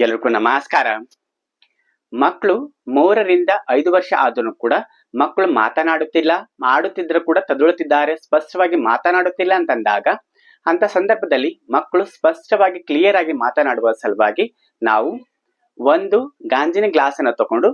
ಎಲ್ಲರಿಗೂ ನಮಸ್ಕಾರ. ಮಕ್ಕಳು 3ರಿಂದ 5 ವರ್ಷ ಆದ್ರೂ ಕೂಡ ಮಕ್ಕಳು ಮಾತನಾಡುತ್ತಿಲ್ಲ, ಮಾಡುತ್ತಿದ್ರು ಕೂಡ ತದುಳುತ್ತಿದ್ದಾರೆ, ಸ್ಪಷ್ಟವಾಗಿ ಮಾತನಾಡುತ್ತಿಲ್ಲ ಅಂತಂದಾಗ ಅಂತ ಸಂದರ್ಭದಲ್ಲಿ ಮಕ್ಕಳು ಸ್ಪಷ್ಟವಾಗಿ ಕ್ಲಿಯರ್ ಆಗಿ ಮಾತನಾಡುವ ಸಲುವಾಗಿ ನಾವು ಒಂದು ಗಾಂಜಿನ ಗ್ಲಾಸ್ ಅನ್ನ ತಕೊಂಡು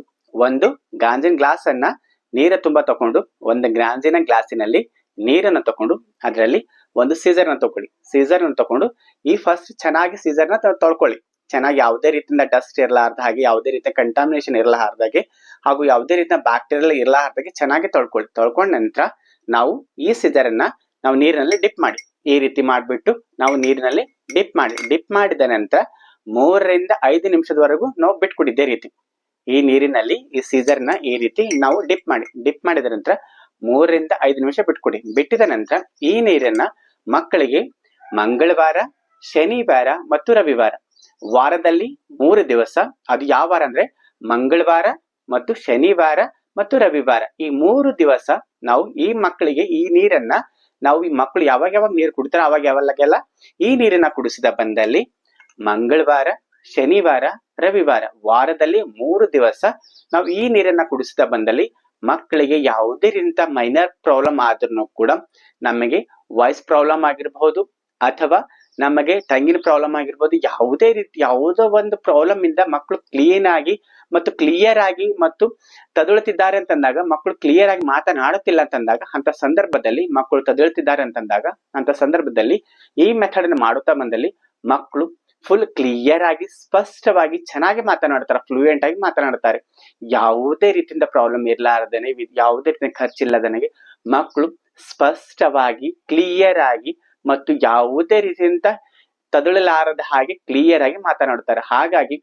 ನೀರ ತುಂಬ ತಕೊಂಡು ಒಂದು ಗಾಂಜಿನ ಗ್ಲಾಸಿನಲ್ಲಿ ನೀರನ್ನು ತಕೊಂಡು ಅದರಲ್ಲಿ ಒಂದು ಸೀಸರ್ನ ತಗೊಳ್ಳಿ. ಸೀಸರ್ನ ತಕೊಂಡು ಈ ಫಸ್ಟ್ ಚೆನ್ನಾಗಿ ಸೀಸರ್ನ ತೊಳ್ಕೊಳ್ಳಿ. ಚೆನ್ನಾಗಿ ಯಾವುದೇ ರೀತಿಯಿಂದ ಡಸ್ಟ್ ಇರಲಾರ್ದ ಹಾಗೆ, ಯಾವುದೇ ರೀತಿಯ ಕಂಟಾಮಿನೇಷನ್ ಇರಲಾರ್ದಾಗೆ ಹಾಗೂ ಯಾವುದೇ ರೀತಿಯ ಬ್ಯಾಕ್ಟೀರಿಯಲ್ ಇರಲಾರ್ದಾಗೆ ಚೆನ್ನಾಗಿ ತೊಳ್ಕೊಂಡ ನಂತರ ನಾವು ಈ ಸೀಸರನ್ನ ನಾವು ನೀರಿನಲ್ಲಿ ಡಿಪ್ ಮಾಡಿ, ಈ ರೀತಿ ಮಾಡಿಬಿಟ್ಟು ನಾವು ನೀರಿನಲ್ಲಿ ಡಿಪ್ ಮಾಡಿದ ನಂತರ 3ರಿಂದ 5 ನಿಮಿಷದವರೆಗೂ ನಾವು ಬಿಟ್ಕೊಡಿ. ಇದೇ ರೀತಿ ಈ ನೀರಿನಲ್ಲಿ ಈ ಸೀಸರ್ನ ಈ ರೀತಿ ನಾವು ಡಿಪ್ ಮಾಡಿದ ನಂತರ 3ರಿಂದ 5 ನಿಮಿಷ ಬಿಟ್ಕೊಡಿ. ಬಿಟ್ಟಿದ ನಂತರ ಈ ನೀರನ್ನ ಮಕ್ಕಳಿಗೆ ಮಂಗಳವಾರ, ಶನಿವಾರ ಮತ್ತು ರವಿವಾರ, ವಾರದಲ್ಲಿ 3 ದಿವಸ, ಅದು ಯಾವ ವಾರ ಅಂದ್ರೆ ಮಂಗಳವಾರ ಮತ್ತು ಶನಿವಾರ ಮತ್ತು ರವಿವಾರ, ಈ 3 ದಿವಸ ನಾವು ಈ ಮಕ್ಕಳಿಗೆ ಈ ನೀರನ್ನ ನಾವು ಈ ಮಕ್ಕಳು ಯಾವಾಗ ನೀರು ಕುಡಿತಾರೆ ಯಾವಾಗೆಲ್ಲ ಈ ನೀರನ್ನ ಕುಡಿಸಿದ ಬಂದಲ್ಲಿ ಮಂಗಳವಾರ, ಶನಿವಾರ, ರವಿವಾರ, ವಾರದಲ್ಲಿ 3 ದಿವಸ ನಾವು ಈ ನೀರನ್ನ ಕುಡಿಸಿದ ಬಂದಲ್ಲಿ ಮಕ್ಕಳಿಗೆ ಯಾವುದೇ ರೀತಿಯ ಮೈನರ್ ಪ್ರಾಬ್ಲಮ್ ಆದ್ರೂ ಕೂಡ, ನಮಗೆ ವಾಯ್ಸ್ ಪ್ರಾಬ್ಲಮ್ ಆಗಿರಬಹುದು ಅಥವಾ ನಮಗೆ ಟಂಗಿನ ಪ್ರಾಬ್ಲಮ್ ಆಗಿರ್ಬೋದು, ಯಾವುದೋ ಒಂದು ಪ್ರಾಬ್ಲಮ್ ಇಂದ ಮಕ್ಕಳು ಕ್ಲಿಯರ್ ಆಗಿ ಮತ್ತು ತದುಳುತ್ತಿದ್ದಾರೆ ಅಂತಂದಾಗ, ಮಕ್ಕಳು ಕ್ಲಿಯರ್ ಆಗಿ ಮಾತನಾಡುತ್ತಿಲ್ಲ ಅಂತಂದಾಗ, ಅಂತ ಸಂದರ್ಭದಲ್ಲಿ ಮಕ್ಕಳು ತದುಳುತ್ತಿದ್ದಾರೆ ಅಂತಂದಾಗ ಅಂತ ಸಂದರ್ಭದಲ್ಲಿ ಈ ಮೆಥಡ್ ಅನ್ನು ಮಾಡುತ್ತಾ ಬಂದಲ್ಲಿ ಮಕ್ಕಳು ಫುಲ್ ಕ್ಲಿಯರ್ ಆಗಿ ಸ್ಪಷ್ಟವಾಗಿ ಚೆನ್ನಾಗಿ ಮಾತನಾಡ್ತಾರೆ, ಫ್ಲೂಯೆಂಟ್ ಆಗಿ ಮಾತನಾಡ್ತಾರೆ. ಯಾವುದೇ ರೀತಿಯಿಂದ ಪ್ರಾಬ್ಲಮ್ ಇರಲಾರ್ದನೆ, ಯಾವುದೇ ರೀತಿಯ ಖರ್ಚಿಲ್ಲದನೆಗೆ ಮಕ್ಕಳು ಸ್ಪಷ್ಟವಾಗಿ ಕ್ಲಿಯರ್ ಆಗಿ ಮತ್ತು ಯಾವುದೇ ರೀತಿಯಿಂದ ತದುಳಲಾರದ ಹಾಗೆ ಕ್ಲಿಯರ್ ಆಗಿ ಮಾತನಾಡುತ್ತಾರೆ. ಹಾಗಾಗಿ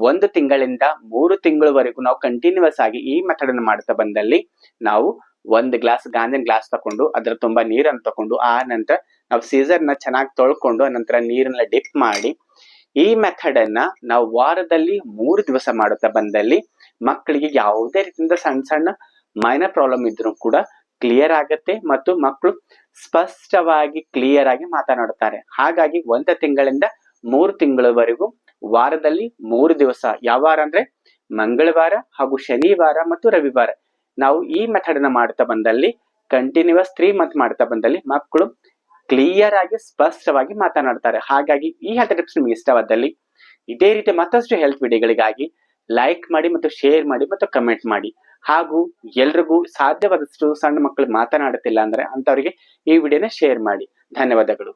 1 ತಿಂಗಳಿಂದ 3 ತಿಂಗಳವರೆಗೂ ನಾವು ಕಂಟಿನ್ಯೂಸ್ ಆಗಿ ಈ ಮೆಥಡ್ ಅನ್ನು ಮಾಡ್ತಾ ಬಂದಲ್ಲಿ ನಾವು ಒಂದು ಗ್ಲಾಸ್ ಗಾಂಜಿನ ಗ್ಲಾಸ್ ತಕೊಂಡು ಅದರ ತುಂಬಾ ನೀರನ್ನು ತಕೊಂಡು ಆ ನಂತರ ನಾವು ಸೀಸರ್ನ ಚೆನ್ನಾಗಿ ತೊಳ್ಕೊಂಡು ನಂತರ ನೀರನ್ನ ಡಿಪ್ ಮಾಡಿ ಈ ಮೆಥಡ್ ಅನ್ನ ನಾವು ವಾರದಲ್ಲಿ 3 ದಿವಸ ಮಾಡುತ್ತಾ ಬಂದಲ್ಲಿ ಮಕ್ಕಳಿಗೆ ಯಾವುದೇ ರೀತಿಯಿಂದ ಸಣ್ಣ ಮೈನರ್ ಪ್ರಾಬ್ಲಮ್ ಇದ್ರೂ ಕೂಡ ಕ್ಲಿಯರ್ ಆಗತ್ತೆ ಮತ್ತು ಮಕ್ಕಳು ಸ್ಪಷ್ಟವಾಗಿ ಕ್ಲಿಯರ್ ಆಗಿ ಮಾತನಾಡುತ್ತಾರೆ. ಹಾಗಾಗಿ 1 ತಿಂಗಳಿಂದ 3 ತಿಂಗಳವರೆಗೂ ವಾರದಲ್ಲಿ 3 ದಿವಸ, ಯಾವ ವಾರ ಅಂದ್ರೆ ಮಂಗಳವಾರ ಹಾಗೂ ಶನಿವಾರ ಮತ್ತು ರವಿವಾರ, ನಾವು ಈ ಮೆಥಡ್ ಅನ್ನ ಮಾಡ್ತಾ ಬಂದಲ್ಲಿ ಕಂಟಿನ್ಯೂಸ್ 3 ಮಂತ್ ಮಾಡ್ತಾ ಬಂದಲ್ಲಿ ಮಕ್ಕಳು ಕ್ಲಿಯರ್ ಆಗಿ ಸ್ಪಷ್ಟವಾಗಿ ಮಾತನಾಡ್ತಾರೆ. ಹಾಗಾಗಿ ಈ ಹೆಲ್ತ್ ಟಿಪ್ಸ್ ನಿಮ್ಗೆ ಇಷ್ಟವಾದಲ್ಲಿ ಇದೇ ರೀತಿ ಮತ್ತಷ್ಟು ಹೆಲ್ತ್ ವಿಡಿಯೋಗಳಿಗಾಗಿ ಲೈಕ್ ಮಾಡಿ ಮತ್ತು ಶೇರ್ ಮಾಡಿ ಮತ್ತು ಕಮೆಂಟ್ ಮಾಡಿ. ಹಾಗೂ ಎಲ್ರಿಗೂ ಸಾಧ್ಯವಾದಷ್ಟು ಸಣ್ಣ ಮಕ್ಕಳು ಮಾತನಾಡುತ್ತಿಲ್ಲ ಅಂದ್ರೆ ಅಂತವರಿಗೆ ಈ ವಿಡಿಯೋನ ಶೇರ್ ಮಾಡಿ. ಧನ್ಯವಾದಗಳು.